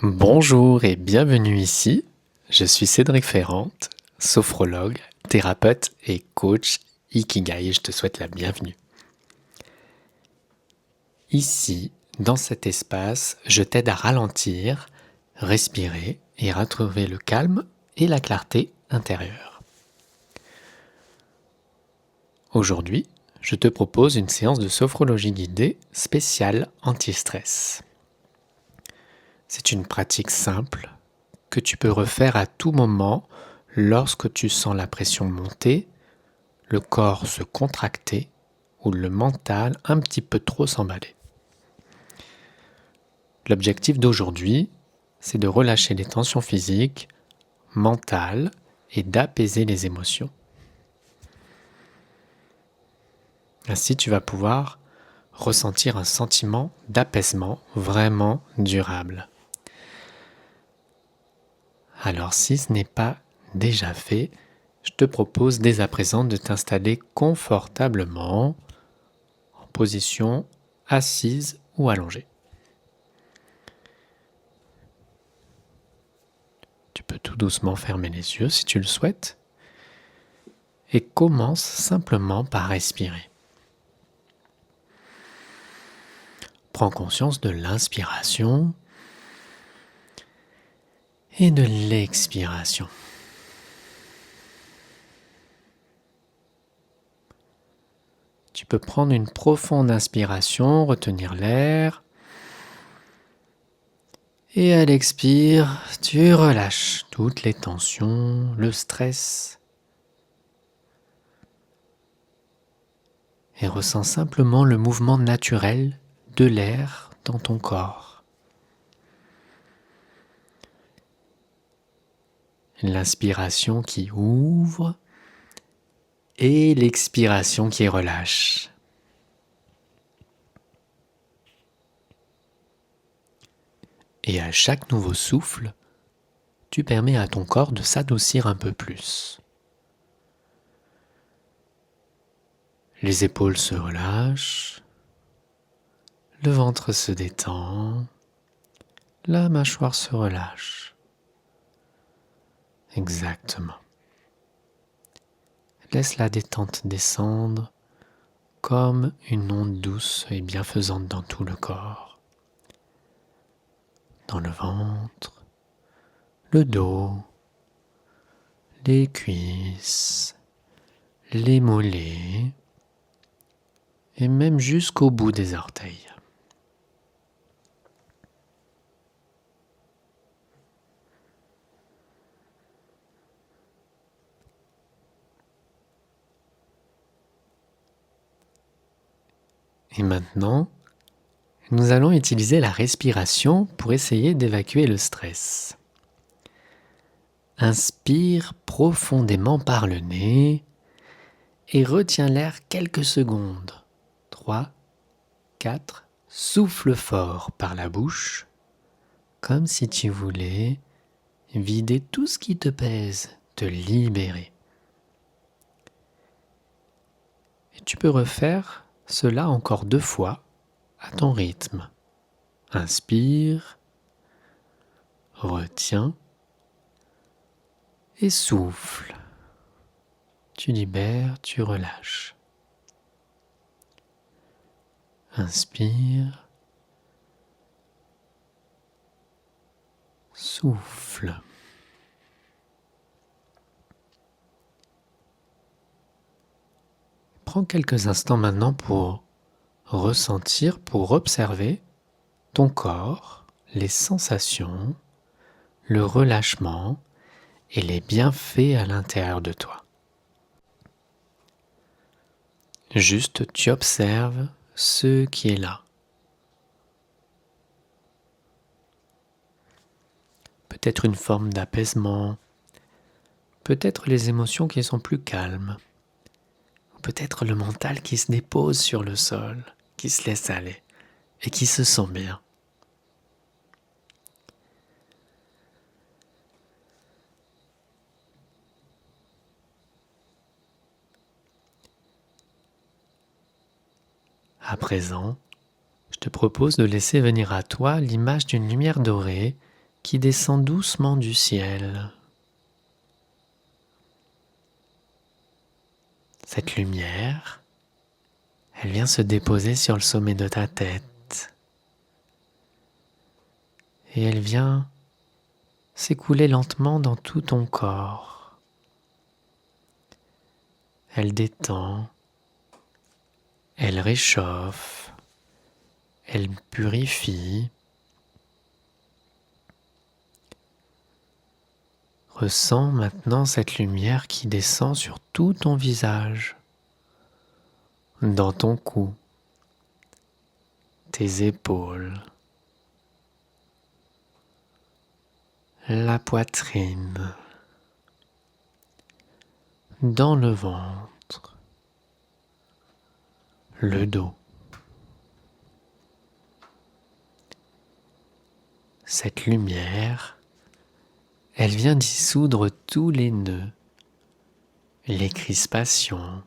Bonjour et bienvenue ici. Je suis Cédric Ferrante, sophrologue, thérapeute et coach Ikigai et je te souhaite la bienvenue. Ici, dans cet espace, je t'aide à ralentir, respirer et retrouver le calme et la clarté intérieure. Aujourd'hui, je te propose une séance de sophrologie guidée spéciale anti-stress. C'est une pratique simple que tu peux refaire à tout moment lorsque tu sens la pression monter, le corps se contracter ou le mental un petit peu trop s'emballer. L'objectif d'aujourd'hui, c'est de relâcher les tensions physiques, mentales et d'apaiser les émotions. Ainsi, tu vas pouvoir ressentir un sentiment d'apaisement vraiment durable. Alors, si ce n'est pas déjà fait, je te propose dès à présent de t'installer confortablement en position assise ou allongée. Tu peux tout doucement fermer les yeux si tu le souhaites et commence simplement par respirer. Prends conscience de l'inspiration et de l'expiration. Tu peux prendre une profonde inspiration, retenir l'air. Et à l'expire, tu relâches toutes les tensions, le stress. Et ressens simplement le mouvement naturel de l'air dans ton corps. L'inspiration qui ouvre et l'expiration qui relâche. Et à chaque nouveau souffle, tu permets à ton corps de s'adoucir un peu plus. Les épaules se relâchent, le ventre se détend, la mâchoire se relâche. Exactement. Laisse la détente descendre comme une onde douce et bienfaisante dans tout le corps. Dans le ventre, le dos, les cuisses, les mollets et même jusqu'au bout des orteils. Et maintenant, nous allons utiliser la respiration pour essayer d'évacuer le stress. Inspire profondément par le nez et retiens l'air quelques secondes. 3, 4, souffle fort par la bouche, comme si tu voulais vider tout ce qui te pèse, te libérer. Et tu peux refaire cela encore 2 fois à ton rythme. Inspire, retiens et souffle. Tu libères, tu relâches. Inspire, souffle. Prends quelques instants maintenant pour ressentir, pour observer ton corps, les sensations, le relâchement et les bienfaits à l'intérieur de toi. Juste, tu observes ce qui est là. Peut-être une forme d'apaisement, peut-être les émotions qui sont plus calmes, ou peut-être le mental qui se dépose sur le sol, qui se laisse aller et qui se sent bien. À présent, je te propose de laisser venir à toi l'image d'une lumière dorée qui descend doucement du ciel. Cette lumière, elle vient se déposer sur le sommet de ta tête et elle vient s'écouler lentement dans tout ton corps. Elle détend, elle réchauffe, elle purifie. Ressens maintenant cette lumière qui descend sur tout ton visage, dans ton cou, tes épaules, la poitrine, dans le ventre, le dos. Cette lumière, elle vient dissoudre tous les nœuds, les crispations,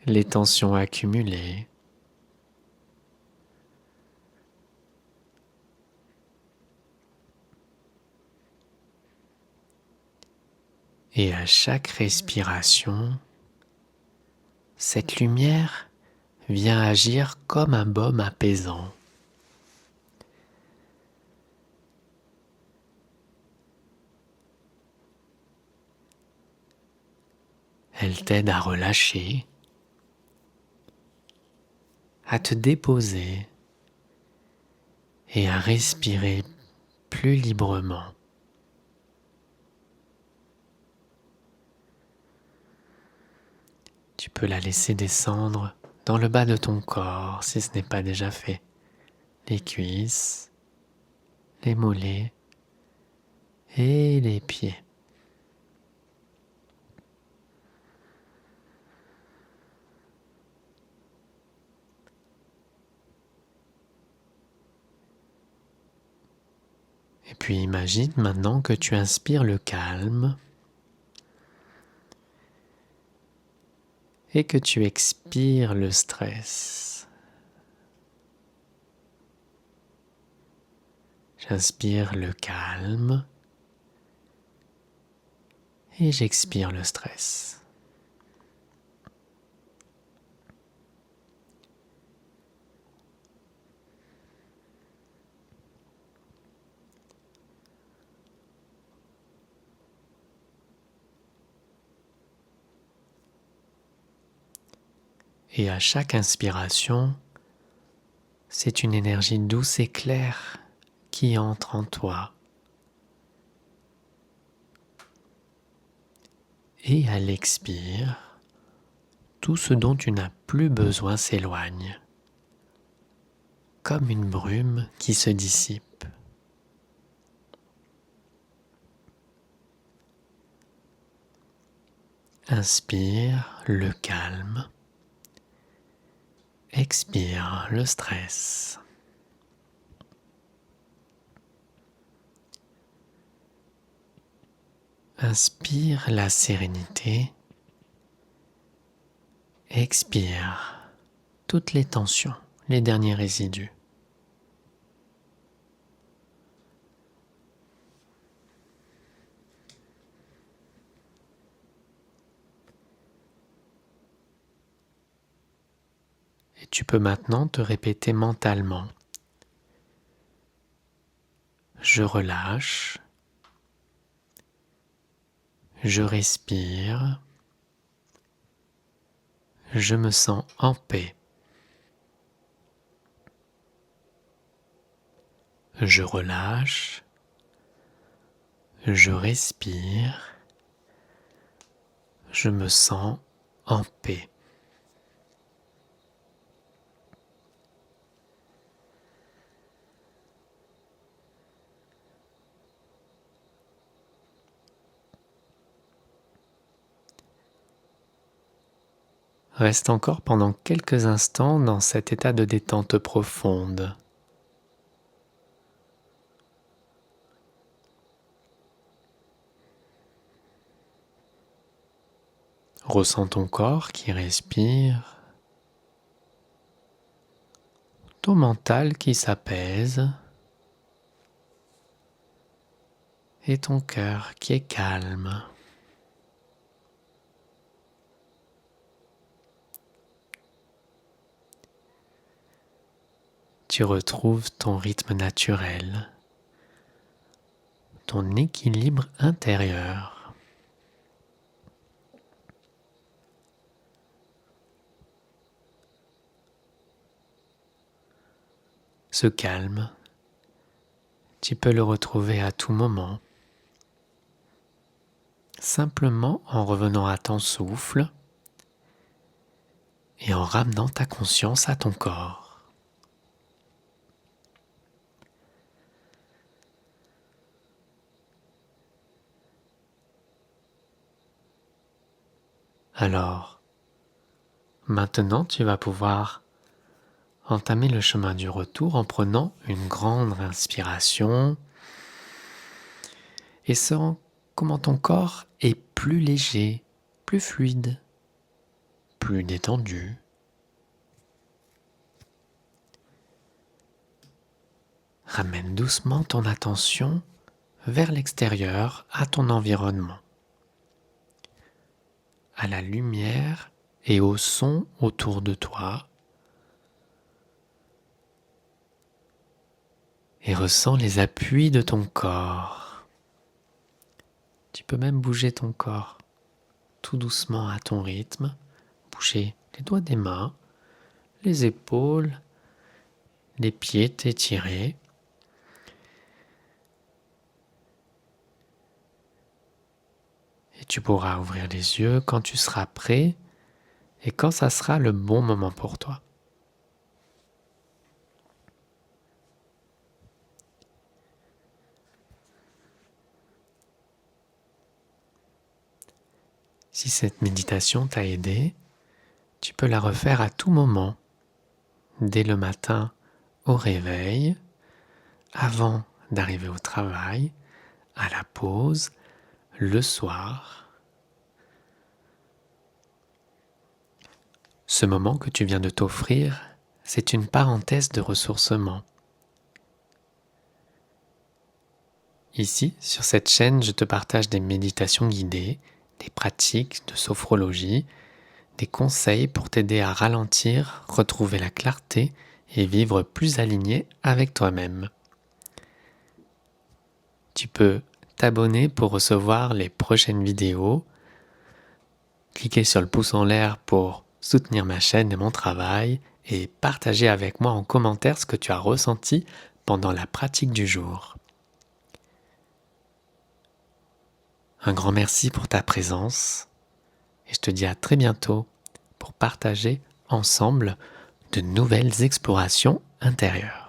les tensions accumulées. Et à chaque respiration, cette lumière vient agir comme un baume apaisant. Elle t'aide à relâcher, à te déposer et à respirer plus librement. Tu peux la laisser descendre dans le bas de ton corps si ce n'est pas déjà fait. Les cuisses, les mollets et les pieds. Et puis imagine maintenant que tu inspires le calme et que tu expires le stress. J'inspire le calme et j'expire le stress. Et à chaque inspiration, c'est une énergie douce et claire qui entre en toi. Et à l'expire, tout ce dont tu n'as plus besoin s'éloigne, comme une brume qui se dissipe. Inspire le calme, expire le stress. Inspire la sérénité, expire toutes les tensions, les derniers résidus. Et tu peux maintenant te répéter mentalement. Je relâche, je respire, je me sens en paix. Je relâche, je respire, je me sens en paix. Reste encore pendant quelques instants dans cet état de détente profonde. Ressens ton corps qui respire, ton mental qui s'apaise. et ton cœur qui est calme. Tu retrouves ton rythme naturel, ton équilibre intérieur. Ce calme, tu peux le retrouver à tout moment, simplement en revenant à ton souffle et en ramenant ta conscience à ton corps. Alors, maintenant tu vas pouvoir entamer le chemin du retour en prenant une grande inspiration et sens comment ton corps est plus léger, plus fluide, plus détendu. Ramène doucement ton attention vers l'extérieur, à ton environnement, à la lumière et au son autour de toi, et ressens les appuis de ton corps. Tu peux même bouger ton corps tout doucement à ton rythme, bouger les doigts des mains, les épaules, les pieds t'étirer. Et tu pourras ouvrir les yeux quand tu seras prêt et quand ça sera le bon moment pour toi. Si cette méditation t'a aidé, tu peux la refaire à tout moment, dès le matin au réveil, avant d'arriver au travail, à la pause, le soir. Ce moment que tu viens de t'offrir, c'est une parenthèse de ressourcement. Ici, sur cette chaîne, je te partage des méditations guidées, des pratiques de sophrologie, des conseils pour t'aider à ralentir, retrouver la clarté et vivre plus aligné avec toi-même. Tu peux t'abonner pour recevoir les prochaines vidéos, cliquer sur le pouce en l'air pour soutenir ma chaîne et mon travail et partager avec moi en commentaire ce que tu as ressenti pendant la pratique du jour. Un grand merci pour ta présence et je te dis à très bientôt pour partager ensemble de nouvelles explorations intérieures.